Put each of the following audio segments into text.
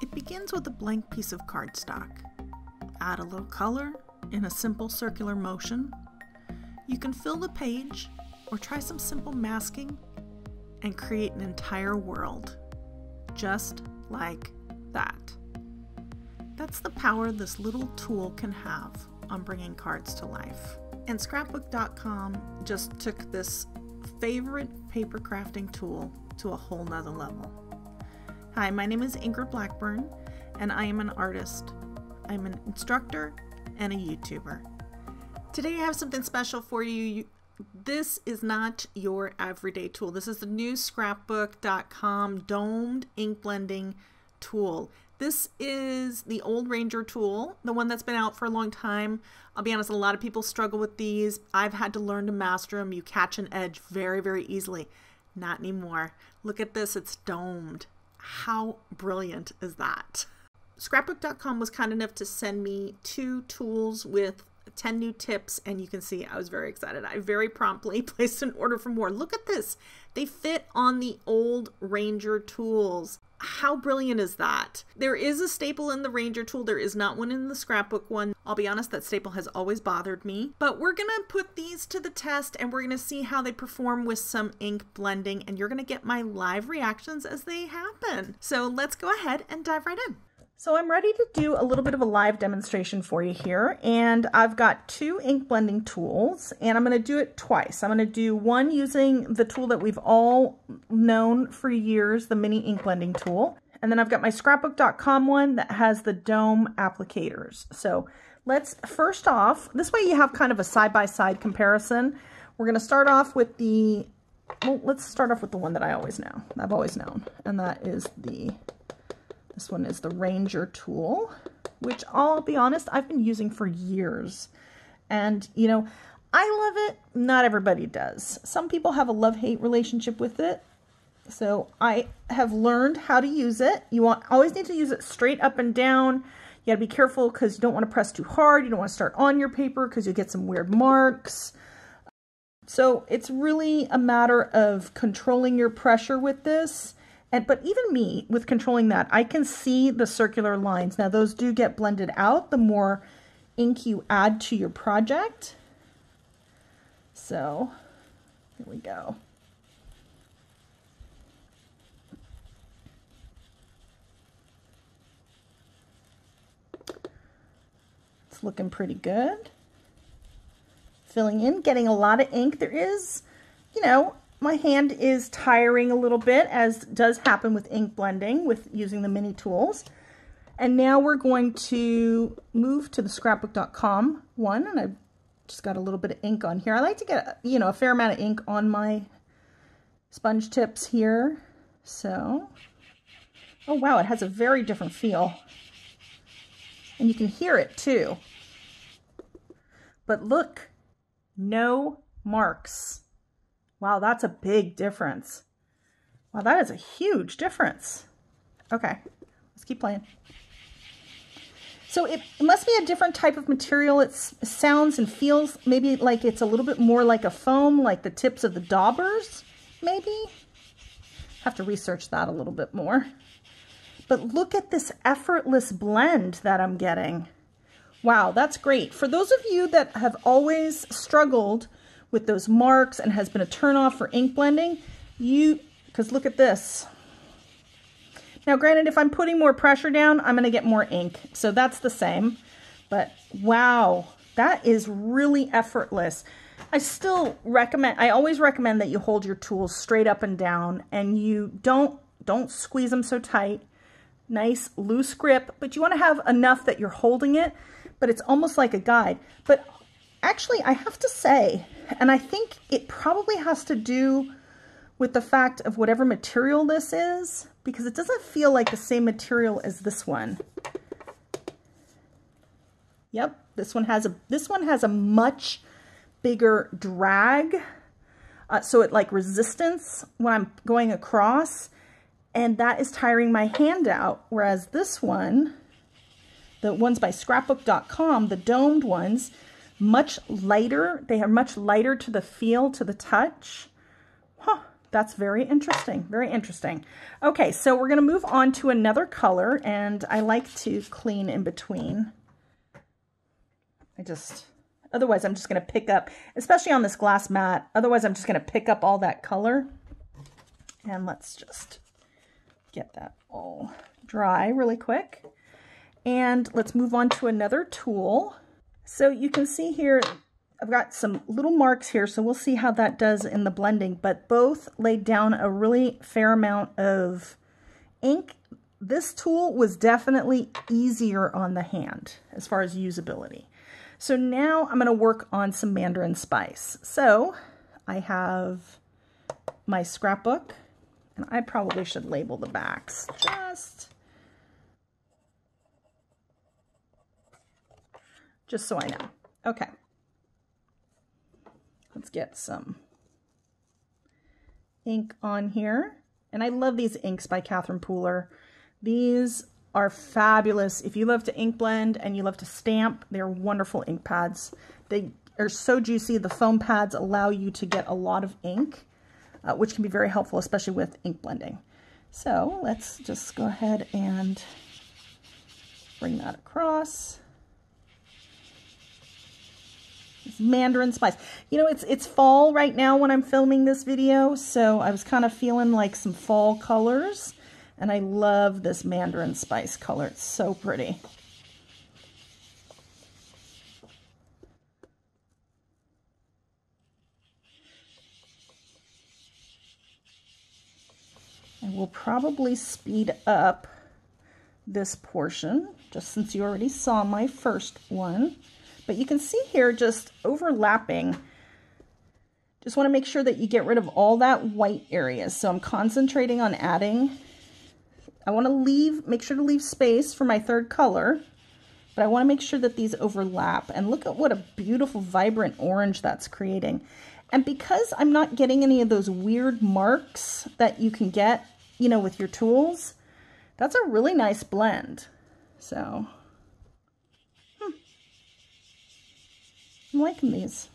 It begins with a blank piece of cardstock. Add a little color in a simple circular motion. You can fill the page or try some simple masking and create an entire world, just like that. That's the power this little tool can have on bringing cards to life. And Scrapbook.com just took this favorite paper crafting tool to a whole nother level. Hi, my name is Ingrid Blackburn, and I am an artist. I'm an instructor and a YouTuber. Today I have something special for you. This is not your everyday tool. This is the new Scrapbook.com domed ink blending tool. This is the old Ranger tool, the one that's been out for a long time. I'll be honest, a lot of people struggle with these. I've had to learn to master them. You catch an edge very, very easily. Not anymore. Look at this, it's domed. How brilliant is that? Scrapbook.com was kind enough to send me 2 tools with 10 new tips, and you can see I was very excited. I very promptly placed an order for more. Look at this. They fit on the old Ranger tools. How brilliant is that? There is a staple in the Ranger tool. There is not one in the Scrapbook one. I'll be honest, that staple has always bothered me. But we're going to put these to the test, and we're going to see how they perform with some ink blending, and you're going to get my live reactions as they happen. So let's go ahead and dive right in. So I'm ready to do a little bit of a live demonstration for you here, and I've got 2 ink blending tools, and I'm going to do it twice. I'm going to do one using the tool that we've all known for years, the mini ink blending tool, and then I've got my Scrapbook.com one that has the dome applicators. So let's first off, this way you have kind of a side-by-side comparison. We're going to start off with the, well, let's start off with the one that I've always known, and that is this one is the Ranger tool, which I'll be honest, I've been using for years. And, you know, I love it. Not everybody does. Some people have a love-hate relationship with it. So I have learned how to use it. You always need to use it straight up and down. You gotta be careful because you don't want to press too hard. You don't want to start on your paper because you get some weird marks. So it's really a matter of controlling your pressure with this. But even me, with controlling that, I can see the circular lines. Now, those do get blended out the more ink you add to your project. So, here we go. It's looking pretty good. Filling in, getting a lot of ink. There is, you know, my hand is tiring a little bit, as does happen with ink blending with using the mini tools. And now we're going to move to the Scrapbook.com one, and I've just got a little bit of ink on here. I like to get, you know, a fair amount of ink on my sponge tips here. So, oh wow, it has a very different feel. And you can hear it too. But look, no marks. Wow, that's a big difference. Wow, that is a huge difference. Okay, let's keep playing. So it must be a different type of material. It sounds and feels maybe like it's a little bit more like a foam, like the tips of the daubers, maybe. Have to research that a little bit more. But look at this effortless blend that I'm getting. Wow, that's great. For those of you that have always struggled with those marks and has been a turnoff for ink blending, because look at this. Now granted, if I'm putting more pressure down, I'm gonna get more ink. So that's the same, but wow, that is really effortless. I still recommend, I always recommend that you hold your tools straight up and down, and you don't squeeze them so tight. Nice loose grip, but you wanna have enough that you're holding it, but it's almost like a guide. But actually, I have to say, and I think it probably has to do with the fact of whatever material this is, because it doesn't feel like the same material as this one. Yep, this one has a much bigger drag, so it like resistance when I'm going across, and that is tiring my hand out. Whereas this one, the ones by Scrapbook.com, the domed ones, much lighter. They are much lighter to the feel, to the touch. Huh, That's very interesting. Very interesting. Okay, so we're going to move on to another color, and I like to clean in between. Otherwise I'm just going to pick up, especially on this glass mat, otherwise I'm just going to pick up all that color. And let's just get that all dry really quick. And let's move on to another tool. So you can see here, I've got some little marks here, so we'll see how that does in the blending, but both laid down a really fair amount of ink. This tool was definitely easier on the hand as far as usability. So now I'm going to work on some Mandarin Spice. So I have my scrapbook, and I probably should label the backs just so I know. Okay. Let's get some ink on here. And I love these inks by Catherine Pooler. These are fabulous. If you love to ink blend and you love to stamp, they're wonderful ink pads. They are so juicy. The foam pads allow you to get a lot of ink, which can be very helpful, especially with ink blending. So let's just go ahead and bring that across. Mandarin Spice. You know, it's fall right now when I'm filming this video, so I was kind of feeling like some fall colors, and I love this Mandarin Spice color. It's so pretty. And we'll probably speed up this portion, just since you already saw my first one. But you can see here just overlapping. Just want to make sure that you get rid of all that white area. So I'm concentrating on adding. I want to make sure to leave space for my third color, but I want to make sure that these overlap. And look at what a beautiful, vibrant orange that's creating. And because I'm not getting any of those weird marks that you can get, you know, with your tools, that's a really nice blend. So I'm liking these.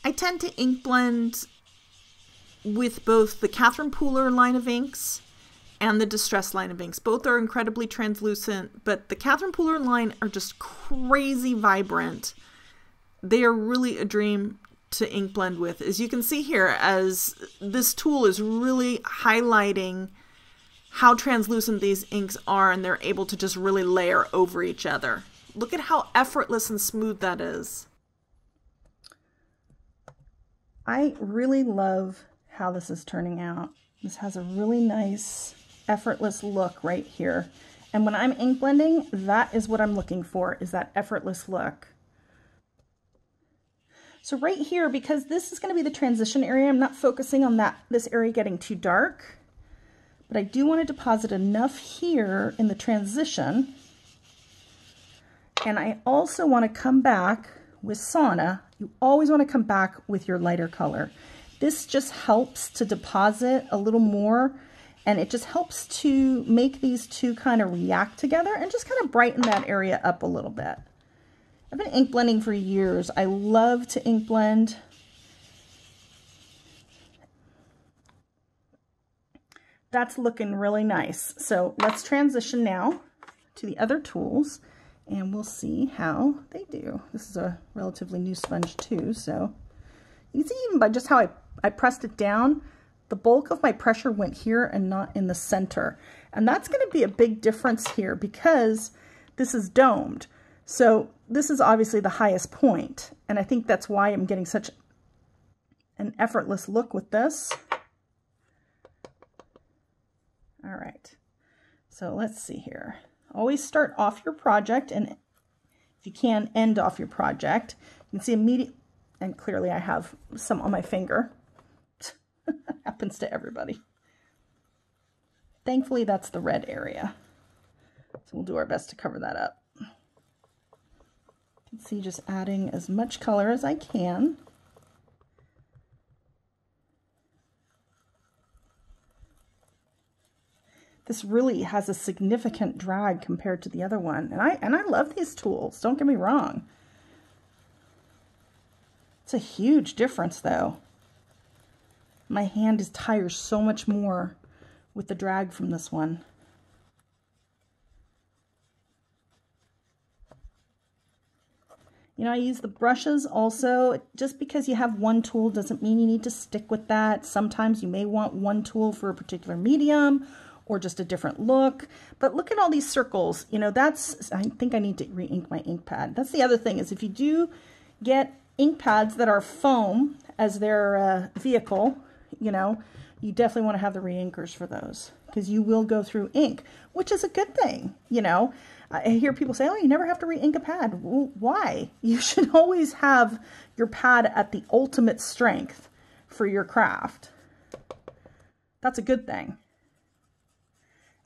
I tend to ink blend with both the Catherine Pooler line of inks and the Distress line of inks. Both are incredibly translucent, but the Catherine Pooler line are just crazy vibrant. They are really a dream to ink blend with. As you can see here, as this tool is really highlighting how translucent these inks are, and they're able to just really layer over each other. Look at how effortless and smooth that is. I really love how this is turning out. This has a really nice, effortless look right here. And when I'm ink blending, that is what I'm looking for, is that effortless look. So right here, because this is going to be the transition area, I'm not focusing on this area getting too dark, but I do want to deposit enough here in the transition. And I also want to come back with Sauna. You always want to come back with your lighter color. This just helps to deposit a little more, and it just helps to make these two kind of react together and just kind of brighten that area up a little bit. I've been ink blending for years. I love to ink blend. That's looking really nice. So let's transition now to the other tools, and we'll see how they do. This is a relatively new sponge too, so you can see even by just how I pressed it down, the bulk of my pressure went here and not in the center. And that's going to be a big difference here because this is domed. So this is obviously the highest point, and I think that's why I'm getting such an effortless look with this. All right, so let's see here. Always start off your project, and if you can, end off your project. You can see immediately, and clearly I have some on my finger. Happens to everybody. Thankfully, that's the red area. So we'll do our best to cover that up. You can see just adding as much color as I can. This really has a significant drag compared to the other one. And I love these tools, don't get me wrong. It's a huge difference though. My hand is tires so much more with the drag from this one. You know, I use the brushes also. Just because you have one tool doesn't mean you need to stick with that. Sometimes you may want one tool for a particular medium or just a different look. But look at all these circles. You know, that's, I think I need to re-ink my ink pad. That's the other thing, is if you do get ink pads that are foam as their vehicle, you know, you definitely want to have the re-inkers for those, because you will go through ink, which is a good thing. You know, I hear people say, oh, you never have to re-ink a pad. Well, why? You should always have your pad at the ultimate strength for your craft. That's a good thing.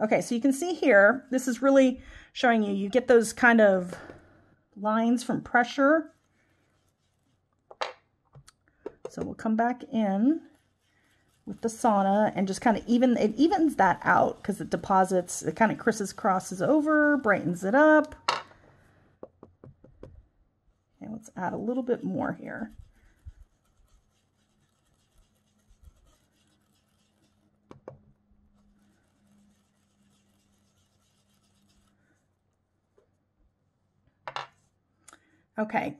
Okay, so you can see here, this is really showing you, you get those kind of lines from pressure. So we'll come back in with the sauna and just kind of it evens that out, because it deposits, it kind of crosses over, brightens it up. And let's add a little bit more here. Okay.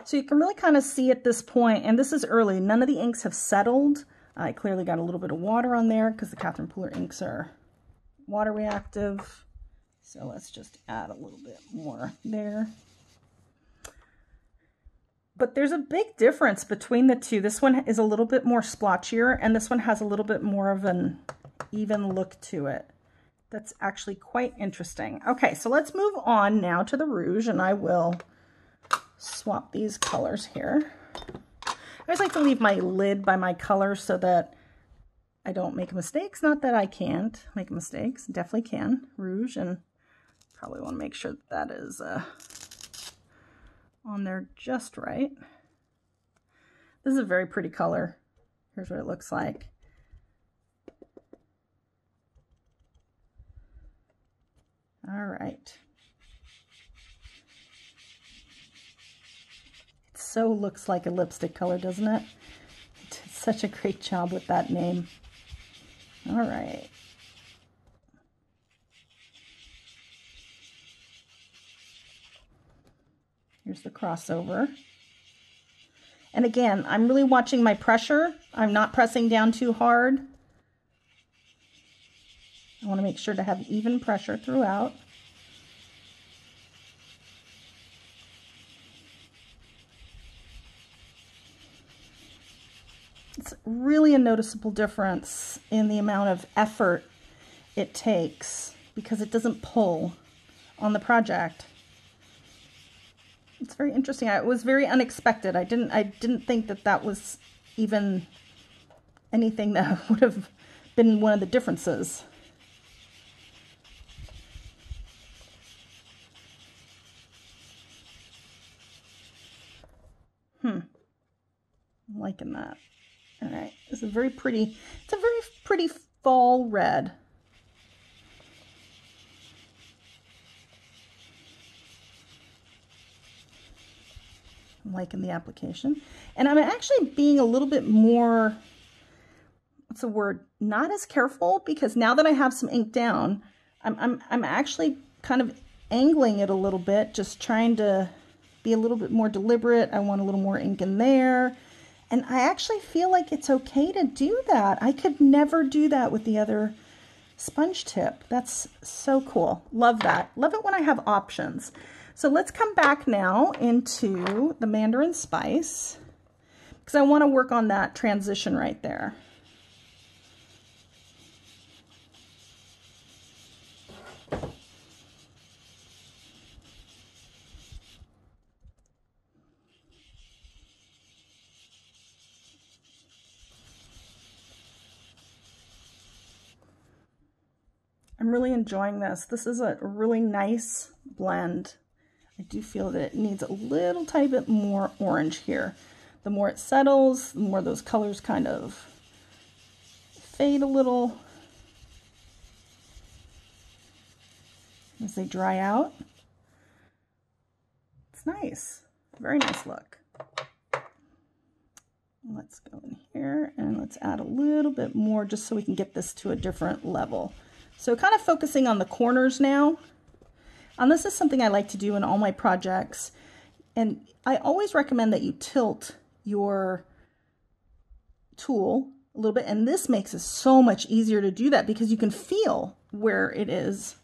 So you can really kind of see at this point, and this is early, none of the inks have settled. I clearly got a little bit of water on there because the Catherine Pooler inks are water reactive. So let's just add a little bit more there. But there's a big difference between the two. This one is a little bit more splotchier, and this one has a little bit more of an even look to it. That's actually quite interesting. Okay, so let's move on now to the rouge, and I will swap these colors here. I always like to leave my lid by my color so that I don't make mistakes. Not that I can't make mistakes, definitely can. Rouge, and probably want to make sure that that is on there just right. This is a very pretty color. Here's what it looks like. All right. It so looks like a lipstick color, doesn't it? It did such a great job with that name. All right. Here's the crossover. And again, I'm really watching my pressure. I'm not pressing down too hard. I want to make sure to have even pressure throughout. It's really a noticeable difference in the amount of effort it takes because it doesn't pull on the project. It's very interesting. It was very unexpected. I didn't think that that was even anything that would have been one of the differences. I'm liking that. All right, this is very pretty. It's a very pretty fall red. I'm liking the application. And I'm actually being a little bit more, what's the word, not as careful, because now that I have some ink down, I'm actually kind of angling it a little bit, just trying to be a little bit more deliberate. I want a little more ink in there. And I actually feel like it's okay to do that. I could never do that with the other sponge tip. That's so cool. Love that. Love it when I have options. So let's come back now into the Mandarin Spice, because I want to work on that transition right there. I'm really enjoying this. This is a really nice blend. I do feel that it needs a little tiny bit more orange here. The more it settles, the more those colors kind of fade a little as they dry out. It's nice. Very nice look. Let's go in here and let's add a little bit more just so we can get this to a different level. So kind of focusing on the corners now. And this is something I like to do in all my projects. And I always recommend that you tilt your tool a little bit. And this makes it so much easier to do that because you can feel where it is.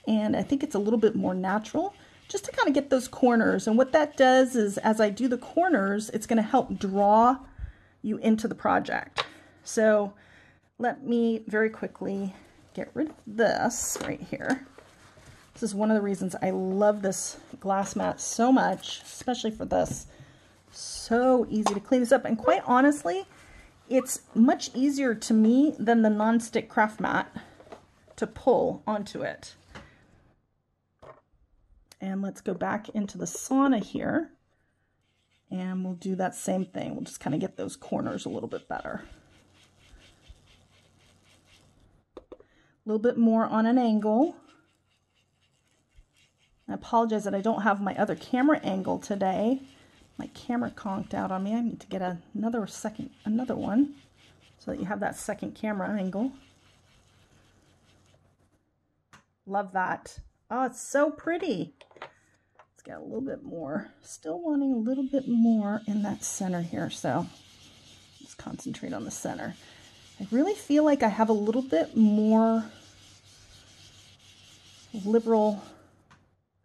And I think it's a little bit more natural just to kind of get those corners. And what that does is as I do the corners, it's going to help draw you into the project. So let me very quickly get rid of this right here. This is one of the reasons I love this glass mat so much, especially for this. So easy to clean this up. And quite honestly, it's much easier to me than the non-stick craft mat to pull onto it. And let's go back into the sauna here. And we'll do that same thing. We'll just kind of get those corners a little bit better. A little bit more on an angle. I apologize that I don't have my other camera angle today. My camera conked out on me. I need to get another one so that you have that second camera angle. Love that. Oh, it's so pretty. Let's get a little bit more. Still wanting a little bit more in that center here. So let's concentrate on the center. I really feel like I have a little bit more liberal.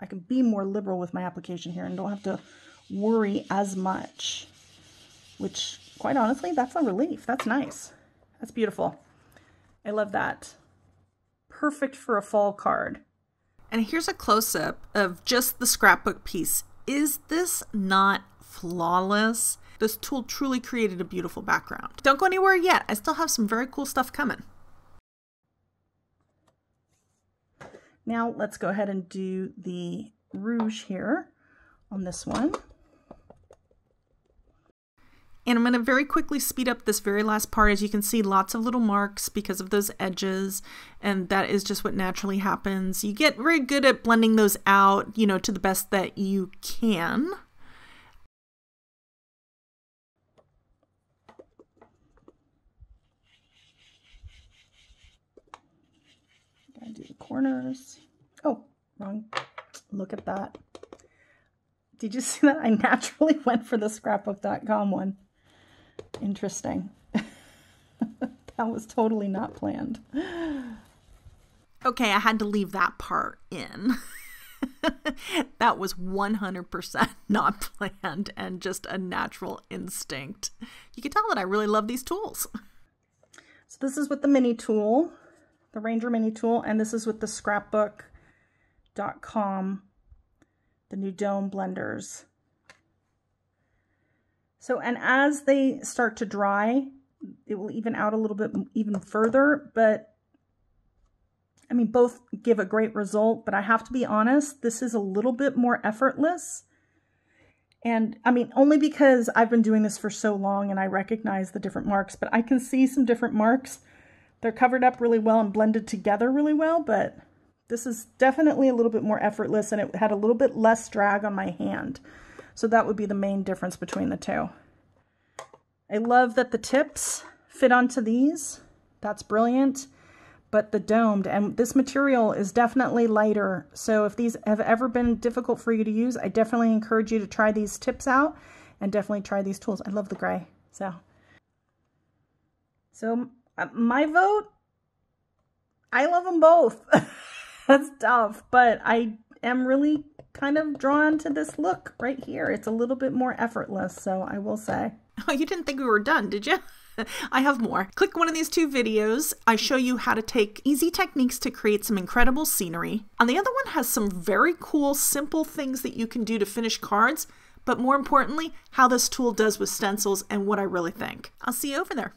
I can be more liberal with my application here and don't have to worry as much, which quite honestly, that's a relief. That's nice. That's beautiful. I love that. Perfect for a fall card. And here's a close-up of just the scrapbook piece. Is this not flawless? This tool truly created a beautiful background. Don't go anywhere yet. I still have some very cool stuff coming. Now let's go ahead and do the rouge here on this one. And I'm going to very quickly speed up this very last part. As you can see, lots of little marks because of those edges, and that is just what naturally happens. You get very good at blending those out, you know, to the best that you can. Gotta do the corners. Oh, wrong. Look at that. Did you see that? I naturally went for the scrapbook.com one. Interesting. That was totally not planned. Okay, I had to leave that part in. That was 100% not planned and just a natural instinct. You can tell that I really love these tools. So this is with the mini tool, the Ranger mini tool, and this is with the scrapbook.com, the new dome blenders. So, and as they start to dry, it will even out a little bit even further, but I mean, both give a great result, but I have to be honest, this is a little bit more effortless. And I mean, only because I've been doing this for so long and I recognize the different marks, but I can see some different marks. They're covered up really well and blended together really well, but this is definitely a little bit more effortless and it had a little bit less drag on my hand. So that would be the main difference between the two. I love that the tips fit onto these. That's brilliant. But the domed, and this material is definitely lighter. So if these have ever been difficult for you to use, I definitely encourage you to try these tips out and definitely try these tools. I love the gray. So my vote, I love them both. That's tough, but I am really kind of drawn to this look right here. It's a little bit more effortless, so I will say. Oh, you didn't think we were done, did you? I have more. Click one of these two videos. I show you how to take easy techniques to create some incredible scenery. And the other one has some very cool, simple things that you can do to finish cards, but more importantly, how this tool does with stencils and what I really think. I'll see you over there.